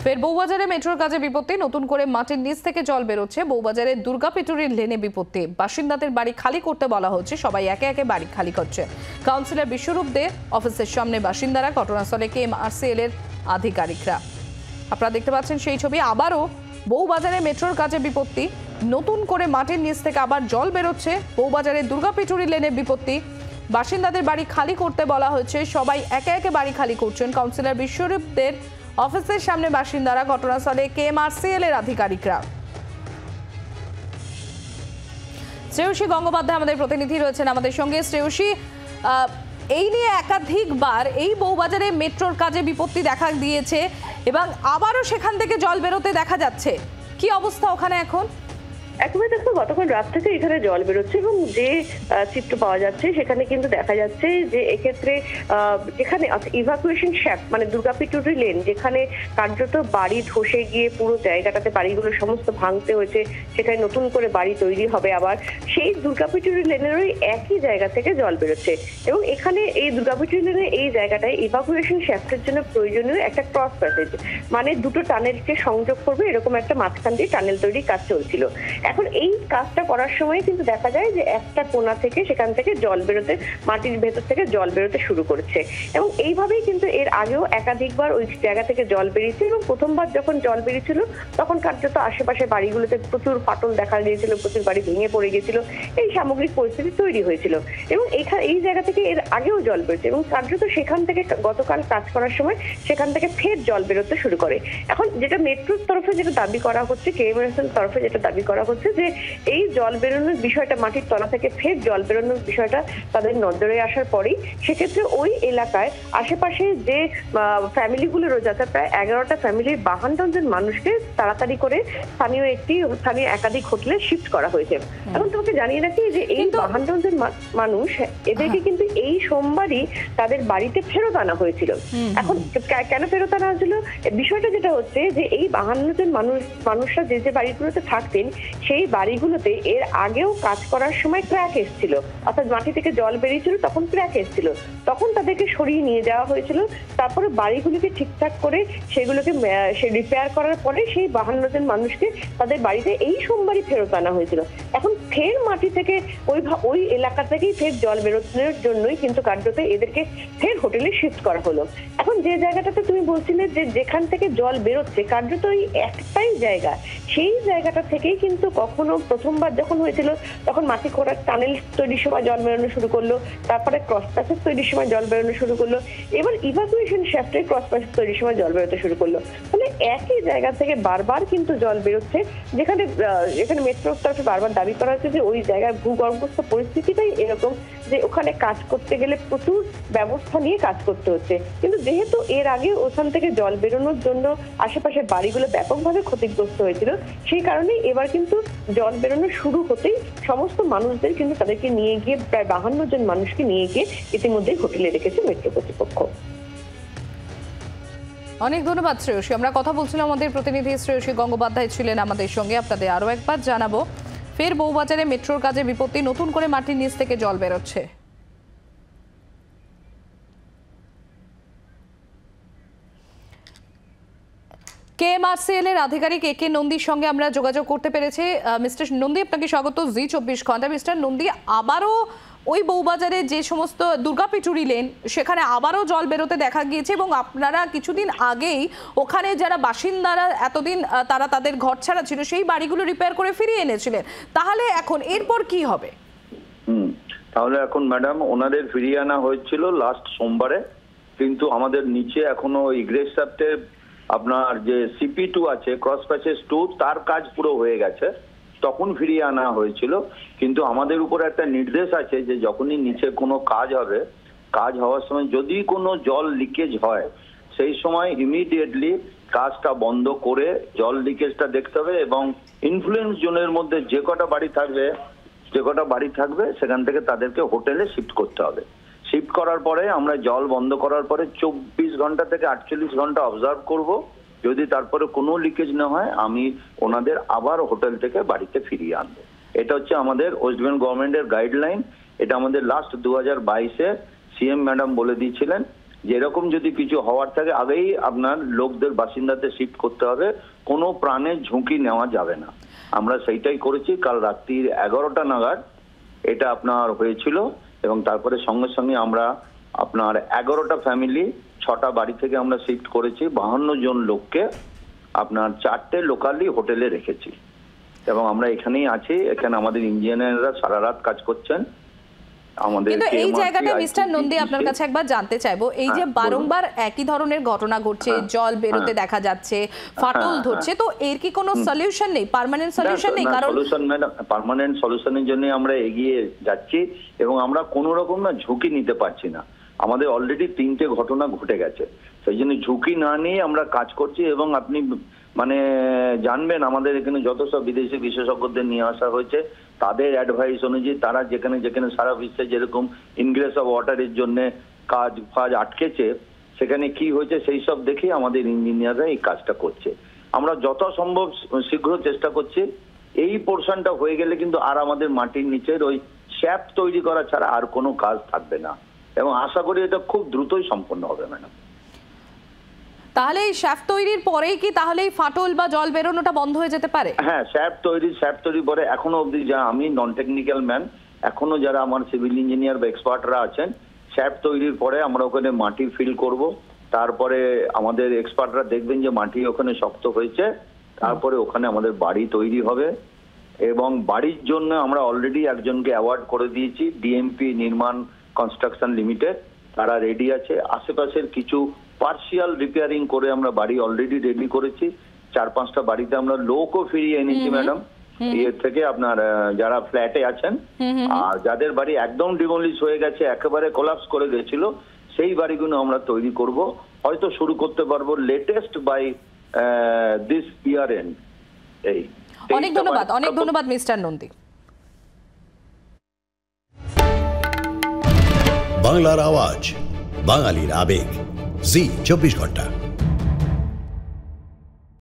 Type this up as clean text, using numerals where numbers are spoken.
ফের বউবাজারে মেট্রোর কাজে বিপত্তি, নতুন করে মাটির নিচ থেকে জল বেরোচ্ছে। বউবাজারের দুর্গাপিটুরির লেনে বিপত্তি, বাসিন্দাদের বাড়ি খালি করতে বলা হচ্ছে, সবাই একে একে বাড়ি খালি করছে। কাউন্সিলর বিশ্বরূপ দে অফিসের সামনে বাসিন্দারা, ঘটনাস্থলে KMRCL এর আধিকারিকরা। আপনারা দেখতে পাচ্ছেন সেই ছবি। আবারও বউবাজারে মেট্রোর কাজে বিপত্তি, নতুন করে মাটির নিচ থেকে আবার জল বেরোচ্ছে। বউবাজারের দুর্গাপিটুরি লেনে বিপত্তি, বাসিন্দাদের বাড়ি খালি করতে বলা হয়েছে, সবাই একে একে বাড়ি খালি করছেন। কাউন্সিলর বিশ্বরূপ দের অফিসের সামনে বাসিন্দারা, ঘটনাস্থলে KMRCL এর আধিকারিকরা। শ্রেয়সী গঙ্গোপাধ্যায় আমাদের প্রতিনিধি রয়েছেন আমাদের সঙ্গে। শ্রেয়সী, এই নিয়ে একাধিকবার এই বউবাজারে মেট্রোর কাজে বিপত্তি দেখা দিয়েছে এবং আবারও সেখান থেকে জল বেরোতে দেখা যাচ্ছে, কি অবস্থা ওখানে এখন? একেবারে দেখো, গতকাল রাত থেকে এখানে জল বেরোচ্ছে এবং যে চিত্র পাওয়া যাচ্ছে সেখানে কিন্তু দেখা যাচ্ছে যে এক্ষেত্রে যেখানে ইভাকুয়েশন শ্যাফট মানে দুর্গাপিটুরি লেন, যেখানে কার্যত বাড়ি ধসে গিয়ে পুরো জায়গাটাতে বাড়িগুলো সমস্ত ভাঙতে হয়েছে, সেখানে নতুন করে বাড়ি তৈরি হবে আবার, সেই দুর্গাপিটুরি লেনেরই একই জায়গা থেকে জল বেরোচ্ছে। এবং এখানে এই দুর্গাপিটুরি লেনের এই জায়গাটায় ইভাকুয়েশন শ্যাফটের জন্য প্রয়োজনীয় একটা ক্রস প্যাসেজ, মানে দুটো টানেলকে সংযোগ করবে এরকম একটা মাঝখান দিয়ে টানেল তৈরির কাজ চলছিল। এখন এই কাজটা করার সময় কিন্তু দেখা যায় যে একটা কোণা থেকে সেখান থেকে জল বেরোতে, মাটির ভেতর থেকে জল বেরোতে শুরু করেছে। এবং এইভাবেই কিন্তু এর আগেও একাধিকবার ওই জায়গা থেকে জল বেরিয়েছে। এবং প্রথমবার যখন জল বেরিয়েছিল তখন কার্যত আশেপাশে বাড়িগুলোতে প্রচুর ফাটল দেখা গিয়েছিল, প্রচুর বাড়ি ভেঙে পড়ে গিয়েছিল, এই সামগ্রিক পরিস্থিতি তৈরি হয়েছিল। এবং এই জায়গা থেকে এর আগেও জল বেরোচ্ছে এবং কার্যত সেখান থেকে গতকাল কাজ করার সময় সেখান থেকে ফের জল বেরোতে শুরু করে। এখন যেটা মেট্রোর তরফে যেটা দাবি করা হচ্ছে, KMRCL তরফে যেটা দাবি করা হচ্ছে যে এই জল বেরোনোর বিষয়টা, মাটির তলা থেকে ফের জল বেরোনোর বিষয়টা তাদের নজরে আসার পরেই সেক্ষেত্রে ওই এলাকায় আশেপাশে যে ফ্যামিলিগুলো রয়েছে, অর্থাৎ প্রায় 11টা ফ্যামিলির 52 জন মানুষকে তাড়াতাড়ি করে স্থানীয় একাধিক হোটেলে শিফট করা হয়েছে। এখন তোমাকে জানিয়ে রাখি যে এই 52 জন মানুষ, এদেরকে কিন্তু এই সোমবারই তাদের বাড়িতে ফেরত আনা হয়েছিল। এখন কেন ফেরত আনা হয়েছিল, বিষয়টা যেটা হচ্ছে যে এই 52 জন মানুষরা যে বাড়িগুলোতে থাকতেন সেই বাড়িগুলোতে এর আগেও কাজ করার সময় ক্র্যাক এসেছিল, অর্থাৎ মাটি থেকে জল বেরিয়েছিল তখন ক্র্যাক এসেছিল, তখন তাদেরকে সরিয়ে নিয়ে যাওয়া হয়েছিল। তারপরে বাড়িগুলিকে ঠিকঠাক করে সেগুলোকে রিপেয়ার করার পরে সেই 52 জন মানুষকে তাদের বাড়িতে এই সোমবারই ফেরত আনা হয়েছিল। এখন ফের মাটি থেকে ওই এলাকা থেকেই ফের জল বেরোনোর জন্যই কিন্তু কার্যত এদেরকে ফের হোটেলে শিফট করা হলো। এখন যে জায়গাটাতে তুমি বলছিলে যে যেখান থেকে জল বেরোচ্ছে কার্যত ওই একটাই জায়গা, সেই জায়গাটা থেকেই কিন্তু কখনো প্রথমবার যখন হয়েছিল তখন মাটি খোঁড়ার টানেল তৈরির সময় জল বেরোনো শুরু করলো, তারপরে ক্রস প্যাসেজ তৈরির সময় জল বেরোনো শুরু করলো, এবার ইভাকুয়েশন শ্যাফটের ক্রস প্যাসেজ তৈরির সময় জল বেরোতে শুরু করলো। মানে একই জায়গা থেকে বারবার কিন্তু জল বেরোচ্ছে, যেখানে মেট্রোর তরফে বারবার দাবি করা হচ্ছে যে ওই জায়গায় ভূগর্ভস্থ পরিস্থিতিটাই এরকম যে ওখানে কাজ করতে গেলে প্রচুর ব্যবস্থা নিয়ে কাজ করতে হচ্ছে। কিন্তু যেহেতু এর আগে ওখান থেকে জল বেরোনোর জন্য আশেপাশের বাড়িগুলো ব্যাপকভাবে ক্ষতিগ্রস্ত হয়েছিল, সেই কারণে এবার কিন্তু জল বেরোনো শুরু হতেই সমস্ত মানুষদের কিন্তু তাদেরকে নিয়ে গিয়ে, প্রায় 52 জন মানুষকে নিয়ে গিয়ে ইতিমধ্যেই হোটেলে রেখেছে মেট্রো কর্তৃপক্ষ। অনেক ধন্যবাদ শ্রেয়সী। আমরা কথা বলছিলাম, আমাদের প্রতিনিধি শ্রেয়সী গঙ্গোপাধ্যায় ছিলেন আমাদের সঙ্গে। আপনাদের আরো একবার জানাবো, ফের বউবাজারে মেট্রোর কাজে বিপত্তি, নতুন করে মাটির নিচ থেকে জল বেরোচ্ছে। KMRCL এর আধিকারিক AK নন্দীর সঙ্গে আমরা যোগাযোগ করতে পেরেছি। মিস্টার নন্দী, আপনাকে স্বাগত জি24 ঘন্টা। মিস্টার নন্দী, আবারও ওই বউবাজারে যে সমস্ত দুর্গাপিটুরি লেন সেখানে আবারও জল বেরোতে দেখা গিয়েছে এবং আপনারা কিছুদিন আগেই ওখানে যারা বাসিন্দারা এতদিন তারা তাদের ঘর ছাড়া ছিল সেই বাড়িগুলো রিপেয়ার করে ফিরিয়ে এনেছিলেন, তাহলে এখন এরপর কি হবে? তাহলে এখন ম্যাডাম ওনাদের ফিরিয়ে আনা হয়েছিল লাস্ট সোমবারে, কিন্তু আমাদের নিচে এখনো ইগ্রেস শ্যাফটে আপনার যে CP2 আছে, ক্রস প্যাসেজ 2, তার কাজ পুরো হয়ে গেছে, তখন ফিরিয়ে আনা হয়েছিল। কিন্তু আমাদের উপরে একটা নির্দেশ আছে যে যখনই নিচে কোনো কাজ হবে, কাজ হওয়ার সময় যদি কোনো জল লিকেজ হয় সেই সময় ইমিডিয়েটলি কাজটা বন্ধ করে জল লিকেজটা দেখতে হবে এবং ইনফ্লুয়েন্স জোনের মধ্যে যে কটা বাড়ি থাকবে সেখান থেকে তাদেরকে হোটেলে শিফট করতে হবে। শিফট করার পরে আমরা জল বন্ধ করার পরে 24 ঘন্টা থেকে 48 ঘন্টা অবজার্ভ করব, যদি তারপরে কোনো লিকেজ না হয় আমি ওনাদের আবার হোটেল থেকে বাড়িতে ফিরিয়ে আনবো। এটা হচ্ছে আমাদের ওয়েস্ট বেঙ্গল গভর্নমেন্টের গাইডলাইন। এটা আমাদের লাস্ট 2022-এ CM ম্যাডাম বলে দিয়েছিলেন যে এরকম যদি কিছু হওয়ার থাকে আগেই আপনার লোকদের বাসিন্দাদের শিফট করতে হবে, কোনো প্রাণের ঝুঁকি নেওয়া যাবে না। আমরা সেইটাই করেছি। কাল রাত্রি 11টা নাগাদ এটা আপনার হয়েছিল এবং তারপরে সঙ্গে সঙ্গে আমরা আপনার 11টা ফ্যামিলি 6টা বাড়ি থেকে আমরা শিফট করেছি। 52 জন লোককে আপনার 4টে লোকালি হোটেলে রেখেছি এবং আমরা এখানেই আছি। এখানে আমাদের ইঞ্জিনিয়াররা সারা রাত কাজ করছেন। কিন্তু এই জায়গাটা মিস্টার নন্দী আপনার কাছে একবার জানতে চাইবো, এই যে বারংবার একই ধরনের ঘটনা ঘটছে, জল বেরোতে দেখা যাচ্ছে, ফাটল ধরছে, তো এর কি কোনো সলিউশন নেই, পার্মানেন্ট সলিউশন নেই? কারণ সলিউশন ম্যাডাম, পার্মানেন্ট সলিউশনের জন্য আমরা এগিয়ে যাচ্ছি এবং আমরা কোনো রকম না ঝুঁকি নিতে পারছি না। আমাদের অলরেডি 3টে ঘটনা ঘটে গেছে, সেই জন্য ঝুঁকি না নিয়ে আমরা কাজ করছি। এবং আপনি মানে জানবেন আমাদের এখানে যত সব বিদেশি বিশেষজ্ঞদের নিয়ে আসা হয়েছে, তাদের অ্যাডভাইস অনুযায়ী তারা যেখানে যেখানে সারা বিশ্বে যেরকম ইনগ্রেস অফ ওয়াটারের জন্য কাজ আটকেছে, সেখানে কি হয়েছে সেই সব দেখে আমাদের ইঞ্জিনিয়াররা এই কাজটা করছে। আমরা যত সম্ভব শীঘ্র চেষ্টা করছি। এই পোর্শনটা হয়ে গেলে কিন্তু আর আমাদের মাটির নিচের ওই শ্যাপ তৈরি করা ছাড়া আর কোনো কাজ থাকবে না এবং আশা করি এটা খুব দ্রুতই সম্পন্ন হবে ম্যাডাম। তাহলে এই শ্যাফট তৈরির পরেই কি তাহলে এই ফাটল বা জল বেরোনোটা বন্ধ হয়ে যেতে পারে? হ্যাঁ, শ্যাফট তৈরি পরে এখনো অবধি যা আমি নন টেকনিক্যাল ম্যান, এখনো যারা আমার সিভিল ইঞ্জিনিয়ার বা এক্সপার্টরা আছেন, শ্যাফট তৈরির পরে আমরা ওখানে মাটি ফিল করব। তারপরে আমাদের এক্সপার্টরা দেখবেন যে মাটি ওখানে শক্ত হয়েছে, তারপরে ওখানে আমাদের বাড়ি তৈরি হবে। এবং বাড়ির জন্য আমরা অলরেডি একজনকে অ্যাওয়ার্ড করে দিয়েছি, ডিএমপি নির্মাণ কনস্ট্রাকশন লিমিটেড, তারা রেডি আছে। আশেপাশের কিছু পার্সিয়াল রিপেয়ারিং করে আমরা বাড়ি অলরেডি রেডি করেছি। 4-5টা বাড়িতে আমরা লোকও ফিরিয়ে এনেছি ম্যাডাম এর থেকে, আপনার যারা ফ্ল্যাটে আছেন। আর যাদের বাড়ি একদম ডিমলিশ হয়ে গেছে, একেবারে কোলাপস করে গেছিল, সেই বাড়িগুলো আমরা তৈরি করব। হয়তো শুরু করতে পারবো latest by this year end. অনেক ধন্যবাদ মিস্টার নন্দী। বাংলার আওয়াজ, বাঙালির আবেগ, জি 24 ঘন্টা।